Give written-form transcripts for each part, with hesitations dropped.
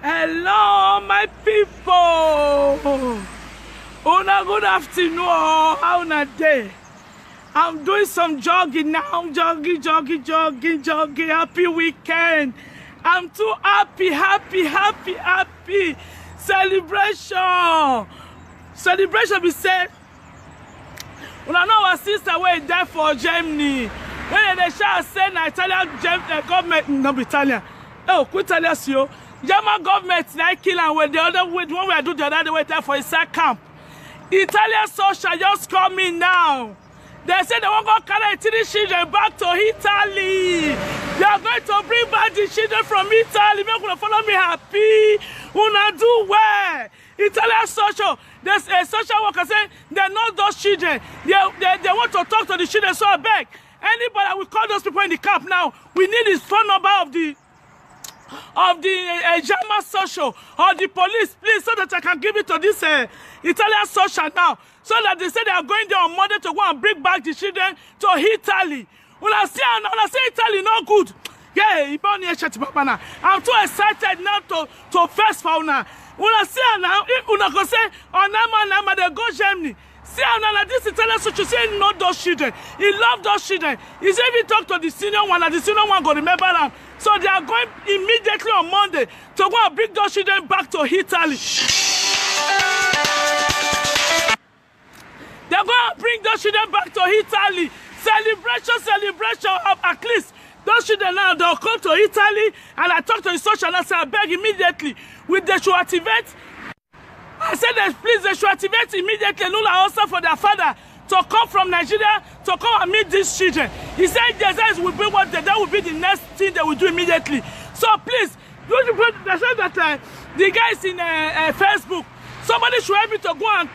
Hello, my people. Una good afternoon. How na day? I'm doing some jogging now. Jogging. Happy weekend. I'm too happy. Celebration. We say. Una know our sister way there for Germany. When they shall say na Italian government, no Italian. Oh, quit Italian, yo. German government like kill and with the other with one we do the other way there for a sack camp. Italian social just coming now. They say they won't go carry 3 children back to Italy. They are going to bring back the children from Italy. Make una follow me happy. Una do well. Italian social. There's a social worker saying they're not those children. They want to talk to the children. So I beg anybody will call those people in the camp now. We need his phone number of the German social or the police, please, so that I can give it to this Italian social now. So that they say they are going there on Monday to go and bring back the children to Italy. When I say Italy, no good. Yeah, I'm too excited now to first for now. When I say now, una go say, oh, they go Germany. See now, this Italian social say not those children. He love those children. He said if he talk to the senior one, and the senior one go remember them. So they are going immediately on Monday to go and bring those children back to Italy. They're going to bring those children back to Italy. Celebration. At least those children now, they'll come to Italy. And I talk to the social and I say, I beg immediately, with they should activate. I said, please, they should activate immediately. Lula also for their father to come from Nigeria to come and meet these children. He said that will be what that will be the next thing they will do immediately. So please, they said that the guys in Facebook, somebody should help me to go and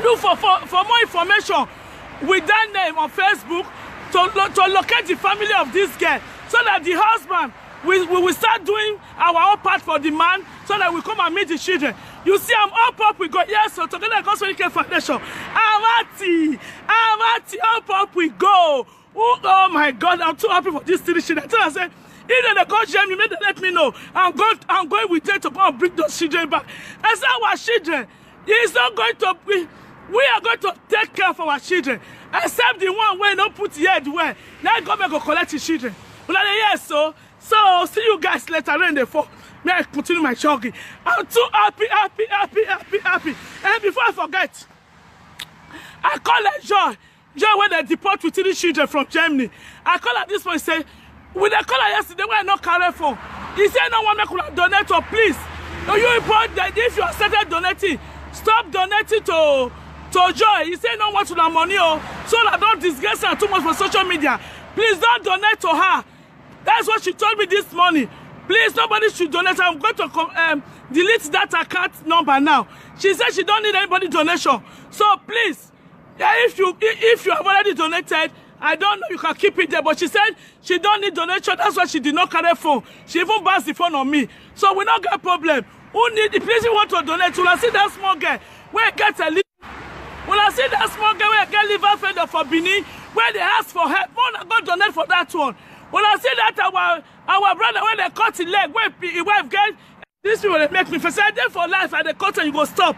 look for more information with that name on Facebook to locate the family of this girl, so that the husband we will start doing our own part for the man, so that we come and meet the children. You see, I'm up, we go, yes, so together Gospel Care Foundation. I'm happy, up, we go. Oh my God, I'm too happy for this 3 children. I said, either they go Germany, maybe they let me know. I'm going with them to go and bring those children back. I said, our children, it's not going to be, we are going to take care of our children, except the one where don't put the head where. Now government go collect the children. Well, yes, so see you guys later in the fall. May I continue my jogging? I'm too happy. And before I forget, I call her Joy when they deport with 3 children from Germany. I call her this point and say, when I call her yesterday, when I not carry phone, he said no one make una donate, or please. No, you report that if you are started donating, stop donating to Joy. He said no one to the money, so I don't disgrace her too much for social media. Please don't donate to her. That's what she told me this morning. Please, nobody should donate. I'm going to delete that account number now. She said she don't need anybody donation. So please, if you have already donated, I don't know, you can keep it there. But she said she don't need donation. That's why she did not carry phone. She even bounced the phone on me. So we don't get problem. Who need the place you want to donate? When I see that small girl, where get a when I see that small girl where get liver failure for Benin, where they ask for help, won't go donate for that one. When I see that our brother, when they cut his leg, when his wife get, these people they make me for say there for life and they cut and you go stop.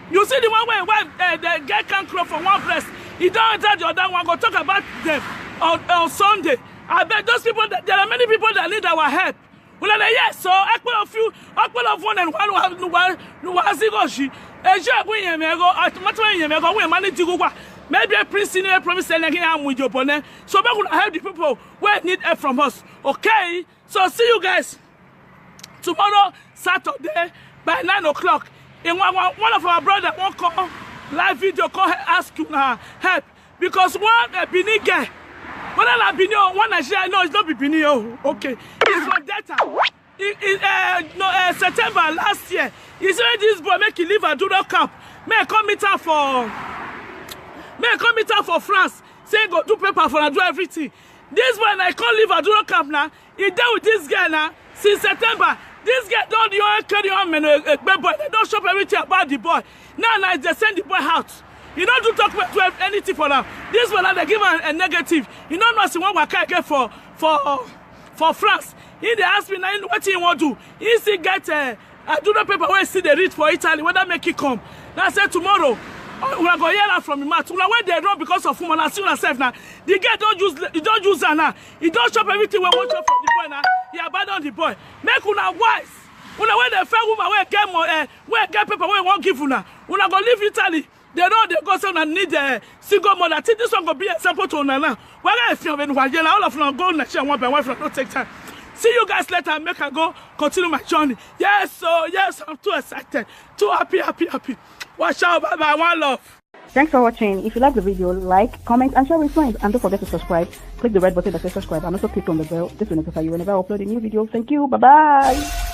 You see the one where wife the girl can't crawl from one breast, he don't enter the other one. Go talk about them on Sunday. I bet those people there are many people that need our help. Well, yes, so I put of one and one maybe a prince in a promise and I'm with your bonnet. So we're going to help the people who need help from us. Okay? So see you guys tomorrow, Saturday, by 9 o'clock. In one of our brothers won't call live video, call ask you help. Because one Benin guy, one Nigeria, no, it's not Benin. Okay. It's for data. September last year, he said this boy make him leave a Duro camp. May come meet her for France. Say go do paper for and do everything. This boy I can't leave a Duro camp now. He dealt with this girl now since September. This girl don't carry on boy. They don't shop everything about the boy. Now they send the boy out. You don't do talk about anything for now. This one they give her a negative. You don't know see one waka get for for France. He dey ask me now what he want do. He still get I do not paper where see the read for Italy, whether make it come. Now I said tomorrow, we are going to hear from him. When they run because of woman, I see myself now. The girl don't use her now. He don't chop everything we want from the boy now. He abandoned the boy. Make una wise. Una when the fair woman where get paper where won't give una. Una go leave Italy. They know they go some and need a single mother. I think this one go be a sample to una now. Well, if you have all of them go and share one by one, don't take time. See you guys later. Make I go continue my journey. Yes, so yes, I'm too excited, too happy. Watch out, bye, one love. Thanks for watching. If you like the video, like, comment, and share with friends. And don't forget to subscribe. Click the red button that says subscribe, and also click on the bell just to notify you whenever I upload a new video. Thank you. Bye bye.